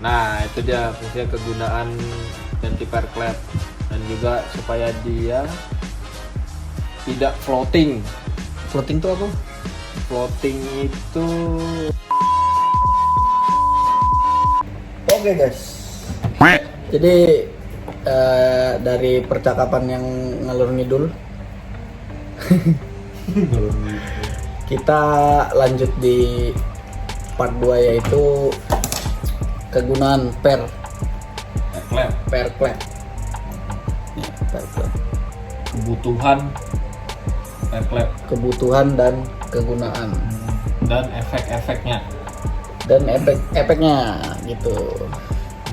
Nah itu dia fungsinya, kegunaan ganti pair klep dan juga supaya dia tidak floating. Floating tuh apa? Floating itu Oke guys, jadi dari percakapan yang ngalur ngidul kita lanjut di part 2, yaitu kegunaan pair klep, klep. Ya, pair klep. Kebutuhan dan kegunaan dan efek-efeknya gitu.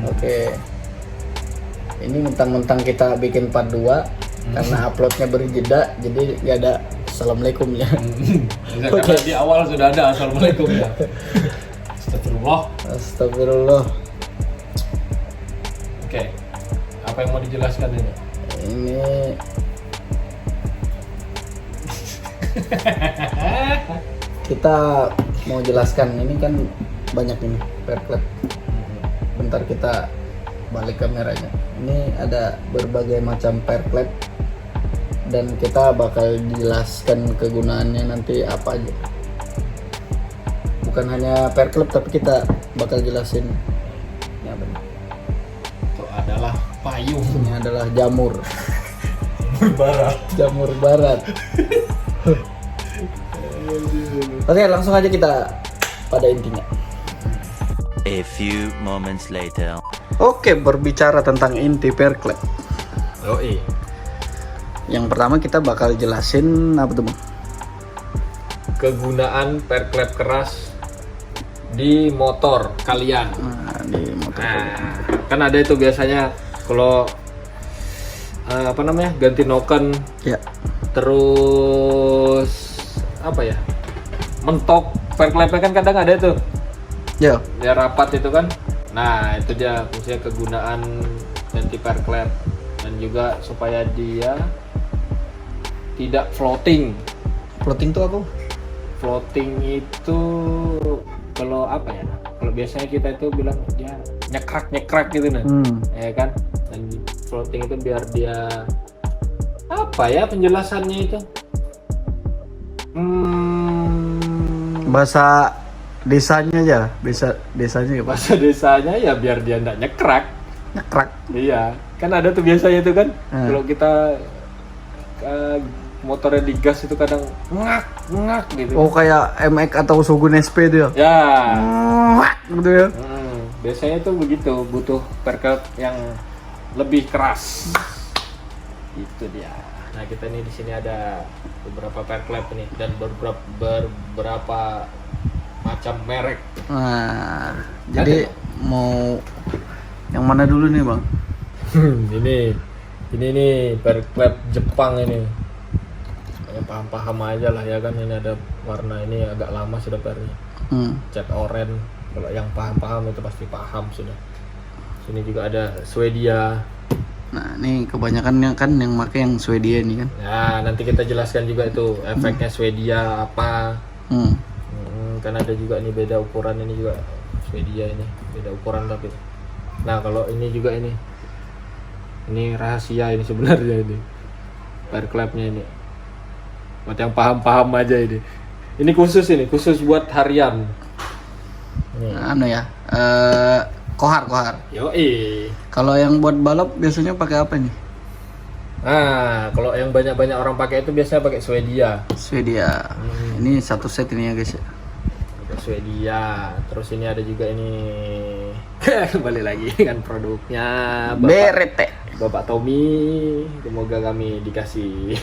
Oke. Ini mentang-mentang kita bikin part 2 karena uploadnya berjeda, jadi gak ada assalamualaikum ya. Karena di awal sudah ada assalamualaikum ya. Astagfirullah. Oke. Apa yang mau dijelaskan ini? Ini kita mau jelaskan, ini kan banyak ini pair klep. Bentar kita balik kameranya. Ini ada berbagai macam pair klep dan kita bakal jelaskan kegunaannya nanti apa aja. Bukan hanya pair klep, tapi kita bakal jelasin ini apa nih? Itu adalah payung. Ini adalah jamur Barat. jamur barat. Oke, langsung aja kita pada intinya. A few moments later. Oke, berbicara tentang inti pair klep. Yang pertama kita bakal jelasin apa tuh, Bang? Kegunaan pair klep keras di motor kalian. Nah, di motor. Nah, kan ada itu biasanya kalau ganti noken, Ya. terus apa ya, mentok pair klepnya kan kadang ada tuh Ya. dia rapat itu kan. Nah itu dia fungsinya, kegunaan ganti pair klep dan juga supaya dia tidak floating. Floating tuh apa? Floating itu kalau apa ya, kalau biasanya kita itu bilang dia nyekrak gitu nah. Ya kan, dan floating itu biar dia apa ya penjelasannya itu, Bahasa desanya aja, desanya ya, Pak. bahasa desanya ya biar dia nggak nyekrak. Nyekrak. Iya, kan ada tuh biasanya itu kan, kalau kita motornya digas itu kadang ngak gitu. Oh, kayak MX atau Shogun SP itu ya? Ya. Gitu ya. Biasanya tuh begitu, butuh pair klep yang lebih keras. Itu dia. Nah kita nih di sini ada beberapa pair klep ini dan beberapa macam merek. Nah, jadi mau yang mana dulu nih, Bang? ini nih pair klep Jepang ini. Ya, paham aja lah ya kan, ini ada warna ini agak lama sudah pairnya. Cat oranye. Kalau yang paham itu pasti paham sudah. Sini juga ada Swedia. Nah, ini kebanyakan kan yang pakai yang Swedia ini kan. Ya, nanti kita jelaskan juga itu efeknya Swedia apa. Kan ada juga ini beda ukuran, ini juga Swedia ini beda ukuran tapi. Nah, kalau ini juga ini rahasia ini sebenarnya ini. Pair klepnya ini. Buat yang paham aja ini. Ini khusus buat harian. Anu ya, kohar. Yoi. Kalau yang buat balap biasanya pakai apa nih? Nah, kalau yang banyak orang pakai itu biasanya pakai Swedia. Ini satu set ini ya guys ya. Pakai Swedia. Terus ini ada juga ini kembali lagi dengan produknya Bapak Tommy. Semoga kami dikasih.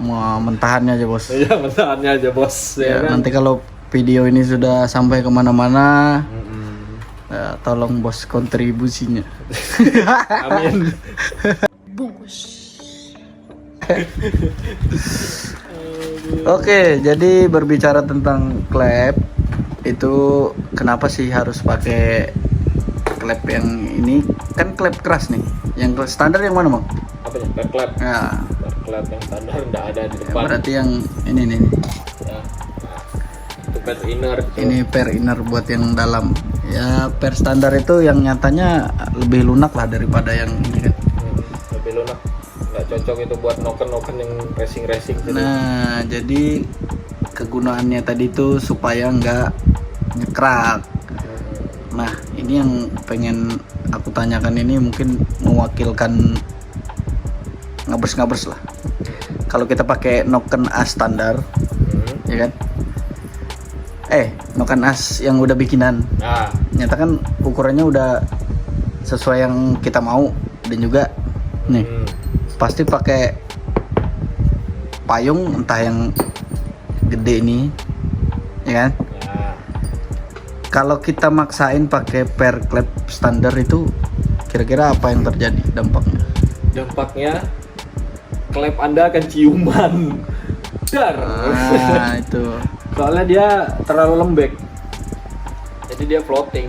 Mau mentahannya aja, Bos. Iya, mentahannya aja, Bos. Ya, kan? Nanti kalau video ini sudah sampai kemana-mana, tolong Bos kontribusinya. Amin. Bungkus. Oke, jadi berbicara tentang klep, itu kenapa sih harus pakai klep yang ini? Kan klep keras nih. Yang standar yang mana, Bang? Apa ya? Pair klep. Ya. Pair klep yang standar enggak ada di depan. Berarti yang ini nih. Ya. Itu pair inner. Ini pair inner buat yang dalam. Ya per standar itu yang nyatanya lebih lunak lah daripada yang ini kan. Lebih lunak, nggak cocok itu buat noken yang racing. Nah jadi kegunaannya tadi itu supaya nggak nyekrak. Nah ini yang pengen aku tanyakan, ini mungkin mewakilkan ngabers lah. Kalau kita pakai noken as standar, ya kan? Noken as yang udah bikinan. Nah, Nyata kan ukurannya udah sesuai yang kita mau, dan juga nih pasti pakai payung entah yang gede ini, ya kan? ya. Kalau kita maksain pakai per klep standar itu, kira-kira apa yang terjadi dampaknya? Dampaknya klep Anda akan ciuman. Dar. Nah itu. Soalnya dia terlalu lembek. Jadi dia floating.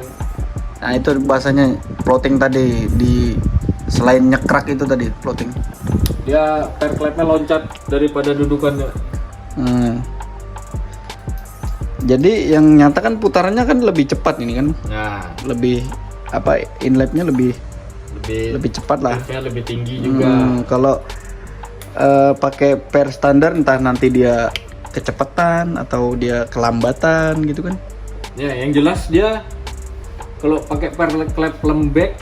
Nah itu bahasanya floating tadi, di selain nyekrak itu tadi floating. Dia per klepnya loncat daripada dudukannya. Jadi yang nyata kan putarannya kan lebih cepat ini kan, Nah, lebih apa, inletnya lebih cepat lah. liftnya lebih tinggi juga. Kalau pakai per standar entah nanti dia kecepatan atau dia kelambatan gitu kan. Ya, yang jelas dia kalau pakai per klep lembek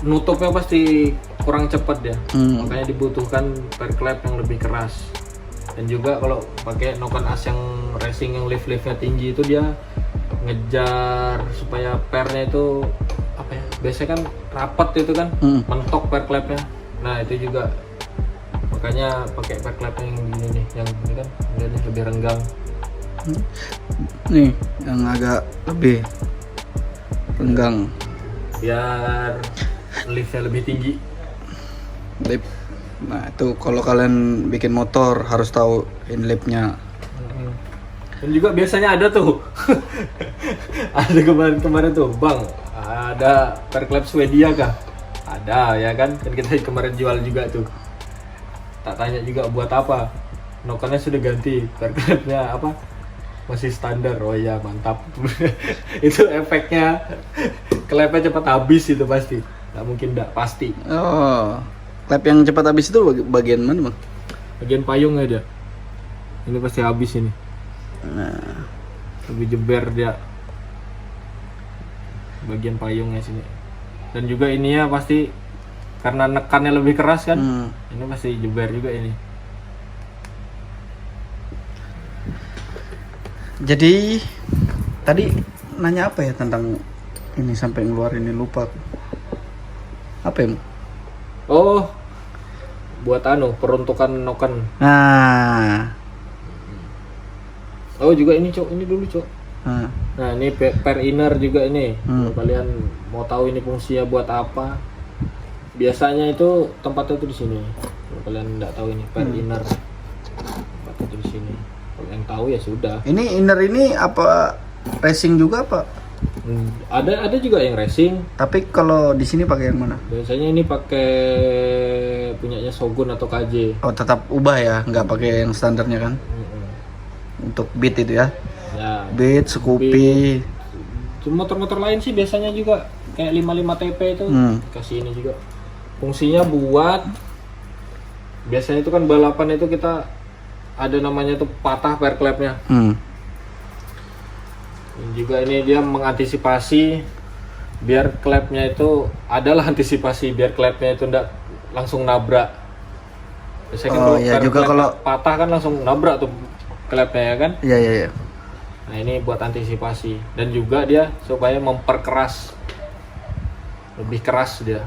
nutupnya pasti kurang cepat dia. Makanya dibutuhkan per klep yang lebih keras. Dan juga kalau pakai noken as yang racing yang liftnya tinggi itu dia ngejar supaya pernya itu apa ya? Biasanya kan rapat itu kan, mentok per klepnya. Nah, itu juga makanya pakai per klep yang gini nih, yang ini kan dia nih lebih renggang. Nih yang agak lebih renggang, Biar liftnya lebih tinggi. lip. Nah itu kalau kalian bikin motor harus tahu inlipnya. Dan juga biasanya ada tuh ada kemarin tuh, Bang, ada per klep Swedia kah? Ada ya kan kita kemarin jual juga tuh. Tak tanya juga buat apa, nokennya sudah ganti, per klepnya apa masih standar. Oh ya mantap. Itu efeknya klepnya cepat habis itu pasti, nggak mungkin nggak pasti. Oh, klep yang cepat habis itu bagian mana bang? Bagian payungnya dia ini pasti habis ini. Nah, Lebih jeber dia bagian payungnya sini. Dan juga ininya pasti karena nekannya lebih keras kan, ini pasti jeber juga ini. jadi tadi nanya apa ya tentang ini sampai ngeluarin ini, lupa aku. Apa ya? Oh, buat peruntukan noken. Nah, Oh juga ini Cok, ini dulu Cok. nah. Nah ini per inner juga ini. Kalau kalian mau tahu ini fungsinya buat apa, biasanya itu tempatnya tuh di sini. Kalau kalian nggak tahu ini per inner, tempatnya tuh di sini. Kalau yang tahu ya sudah. Ini inner ini apa racing juga apa? Ada juga yang racing. Tapi kalau di sini pakai yang mana? Biasanya ini pakai punyanya Shogun atau KJ. Oh tetap ubah ya, nggak pakai yang standarnya kan? Untuk beat itu ya? Ya. Beat, Scoopy. Motor-motor lain sih biasanya juga kayak 55 TP itu kasih ini juga. Fungsinya buat biasanya itu kan balapan itu kita ada namanya tuh patah per klepnya. Dan juga ini dia mengantisipasi biar klepnya itu adalah antisipasi biar klepnya itu enggak langsung nabrak. Biasanya kan iya per juga klep kalau patah kan langsung nabrak tuh klepnya ya kan. Iya. Nah ini buat antisipasi dan juga dia supaya memperkeras, lebih keras dia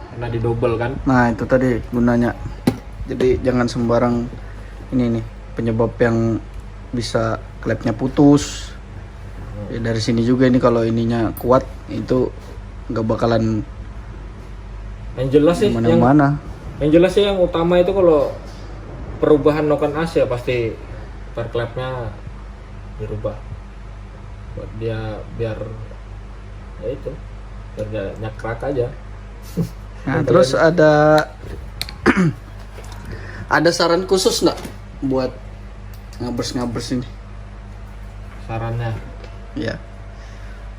karena didobel kan. Nah itu tadi gunanya. Jadi jangan sembarang ini nih penyebab yang bisa klepnya putus. Ya, dari sini juga ini kalau ininya kuat itu nggak bakalan Yang jelas sih yang jelas sih yang utama itu kalau perubahan noken as ya pasti per klepnya dirubah buat dia biar ya itu biar dia nyakrak aja. Nah terus ada ada saran khusus nggak buat ngabers ini? Sarannya Ya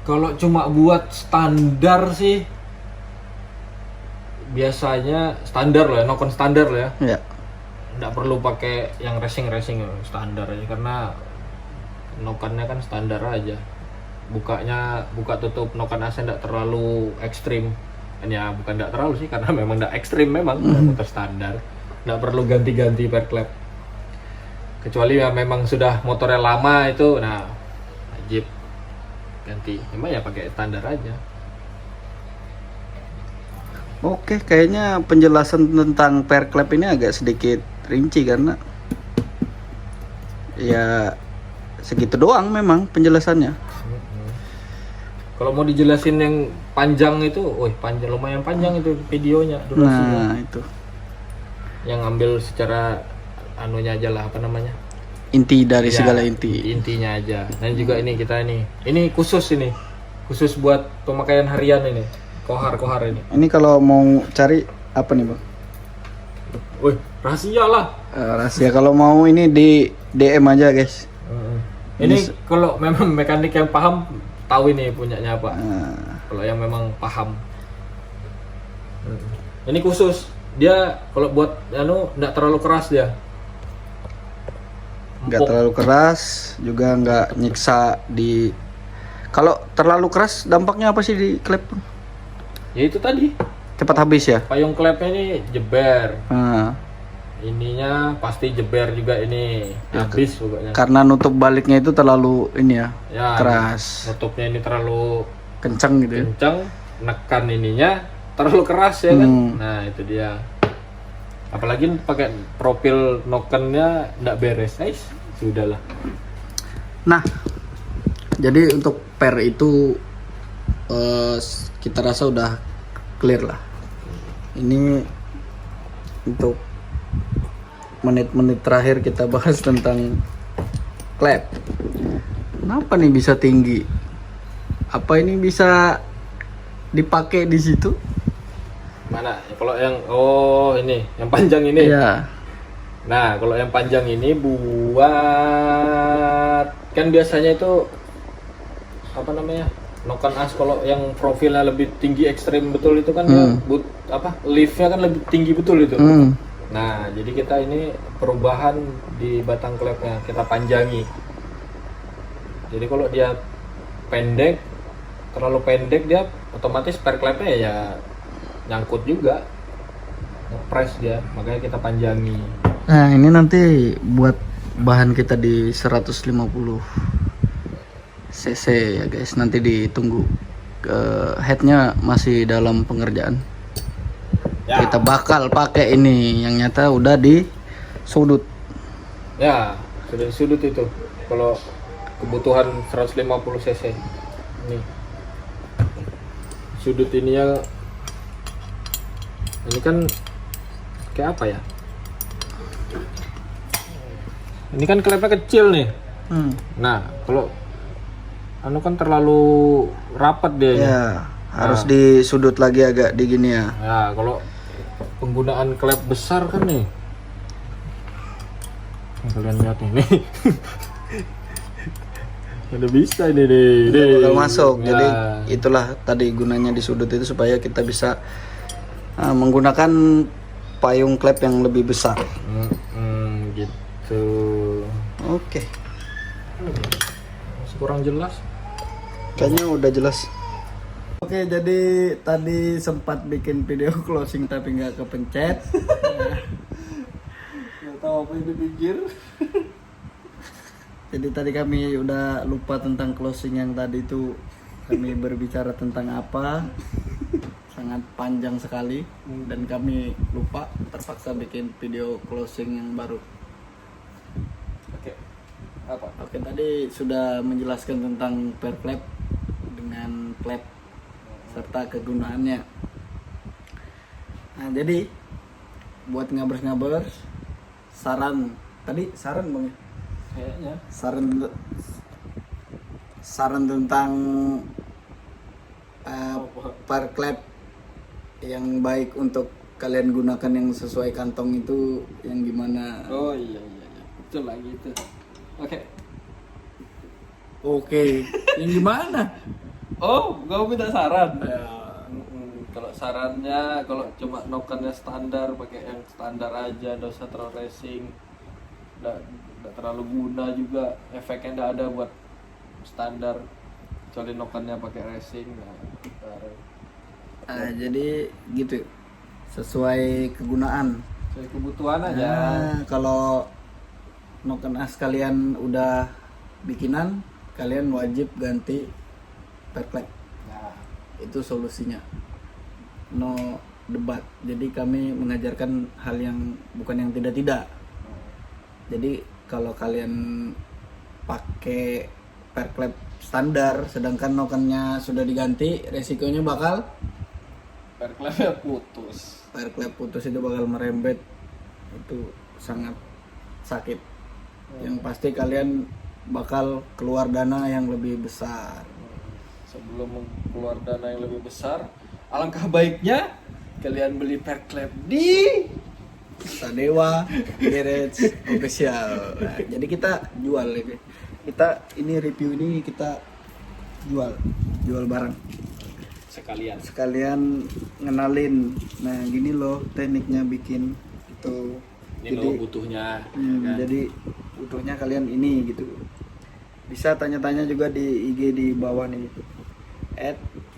Kalau cuma buat standar sih biasanya standar lah, nokon standar lah ya. Iya. Nggak perlu pakai yang racing standar aja karena nokannya kan standar aja. Buka tutup nokan AC nggak terlalu ekstrim. Ya bukan nggak terlalu sih karena memang nggak ekstrim memang motor standar. Nggak perlu ganti-ganti per klep. Kecuali ya memang sudah motornya lama itu, nah wajib ganti. Emang ya pakai standar aja. Oke, kayaknya penjelasan tentang per klep ini agak sedikit rinci karena ya segitu doang memang penjelasannya. Kalau mau dijelasin yang panjang itu, lumayan panjang itu videonya, durasinya. Nah, itu. Yang ambil secara anunya aja lah, apa namanya? Inti dari Ya, segala inti. Intinya aja. Dan juga ini kita ini khusus buat pemakaian harian ini. Kohar ini. Ini kalau mau cari apa nih, Bang? Wih, rahasia lah. Rahasia kalau mau ini di DM aja, guys. Ini kalau memang mekanik yang paham tahu ini punyanya apa. Kalau yang memang paham. Ini khusus. Dia kalau buat enggak terlalu keras dia. Nggak terlalu keras, juga nggak nyiksa di. Kalau terlalu keras dampaknya apa sih di klep? Ya itu tadi. Cepat habis ya. Payung klepnya ini jeber. Nah, Ininya pasti jeber juga ini. Habis pokoknya. karena nutup baliknya itu terlalu ini ya, Ya, keras, nutupnya ini terlalu kencang gitu ya. kencang, nekan ininya terlalu keras ya kan. Nah, itu dia. Apalagi pakai profil nokennya nggak beres, guys. Sudahlah. Nah, jadi untuk per itu kita rasa udah clear lah. Ini untuk menit-menit terakhir kita bahas tentang klep. Kenapa nih bisa tinggi? Apa ini bisa dipakai di situ? Mana? Kalau yang ini, yang panjang ini. Iya. Nah, kalau yang panjang ini buat kan biasanya itu apa namanya? Nokan as kalau yang profilnya lebih tinggi ekstrim betul itu kan ya, liftnya kan lebih tinggi betul itu. Nah, jadi kita ini perubahan di batang klepnya kita panjangi. Jadi kalau dia terlalu pendek dia otomatis per klepnya ya nyangkut juga, ngepres dia, makanya kita panjangi. Nah, ini nanti buat bahan kita di 150 cc ya guys, nanti ditunggu. Headnya masih dalam pengerjaan. Ya. Kita bakal pakai ini, yang nyata udah di sudut. Ya, sudah di sudut itu. Kalau kebutuhan 150 cc. Ini. Sudut ininya ini kan kayak apa ya? Ini kan klepnya kecil nih. Nah, kalau kan terlalu rapat dia. Ya, harus di sudut lagi agak di gini ya. Ya, kalau penggunaan klep besar kan nih. Kalian lihat ini. Udah bisa ini nih. Bakal masuk. Ya. Jadi itulah tadi gunanya di sudut itu supaya kita bisa menggunakan payung klep yang lebih besar. Gitu. Oke. Masih kurang jelas. Kayaknya udah jelas. Oke, jadi tadi sempat bikin video closing tapi nggak kepencet. Nggak tahu apa yang dipikir. Jadi tadi kami udah lupa tentang closing yang tadi itu. Kami berbicara tentang apa? Sangat panjang sekali dan kami lupa, terpaksa bikin video closing yang baru. Oke. Oke, tadi sudah menjelaskan tentang per klep dengan klep serta kegunaannya. Nah, jadi buat ngabers-ngabers, saran Bang ya? Kayaknya. Saran tentang per klep yang baik untuk kalian gunakan yang sesuai kantong itu yang gimana? Oh iya. Betul lagi itu. Oke. Yang gimana? Oh, kamu minta saran? Ya. Kalau sarannya, kalau cuma nokannya standar, pakai yang standar aja, nggak usah terlalu racing, nggak terlalu guna juga, efeknya nggak ada buat standar, kecuali nokannya pakai racing. Jadi gitu, sesuai kegunaan. Sesuai kebutuhan aja. Kalau noken as kalian udah bikinan, kalian wajib ganti perklep. Nah, itu solusinya. No debat. Jadi kami mengajarkan hal yang bukan yang tidak-tidak. Jadi kalau kalian pakai perklep standar sedangkan nokennya sudah diganti, resikonya bakal perklepnya putus. Perklep putus itu bakal merembet. Itu sangat sakit. Yang pasti kalian bakal keluar dana yang lebih besar. Sebelum keluar dana yang lebih besar, alangkah baiknya kalian beli perklep di Sadewa Garage Official. Nah, jadi kita jual ini. Ini review ini kita jual barang. Sekalian ngenalin. Nah, gini loh tekniknya bikin itu. Ini lo butuhnya. Kan? Jadi butuhnya kalian ini gitu. Bisa tanya-tanya juga di IG di bawah nih.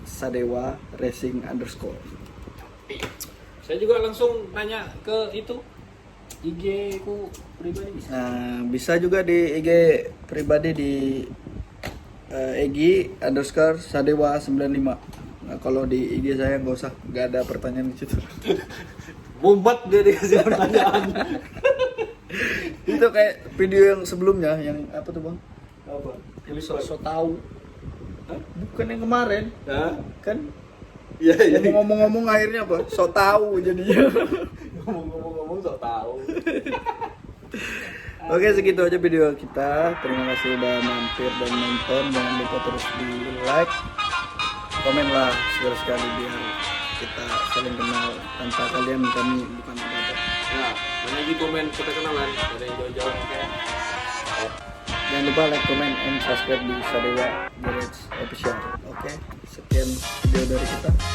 @sadewa_racing_. Saya juga langsung tanya ke itu IG ku pribadi bisa. Nah, bisa juga di IG pribadi di @egi_sadewa95. Nah, kalau di IG saya nggak ada pertanyaan di situ. Bombat dia dikasih pertanyaan. Itu kayak video yang sebelumnya yang apa tuh bang? Apa? So tahu. Bukan yang kemarin. Hah? Kan? Iya, Yang ngomong-ngomong akhirnya apa? So tahu jadinya. Ngomong sok tahu. Oke, segitu aja video kita. Terima kasih udah mampir dan nonton. Jangan lupa terus di like, komen lah sekali biar kita saling kenal. Tanpa kalian kami bukan apa-apa. Ya, mana lagi komen kita kenalan. Ada yang jauh-jauh oke. Jangan lupa like, comment, and subscribe di Sadewa Garage Official. Oke, sekian video dari kita.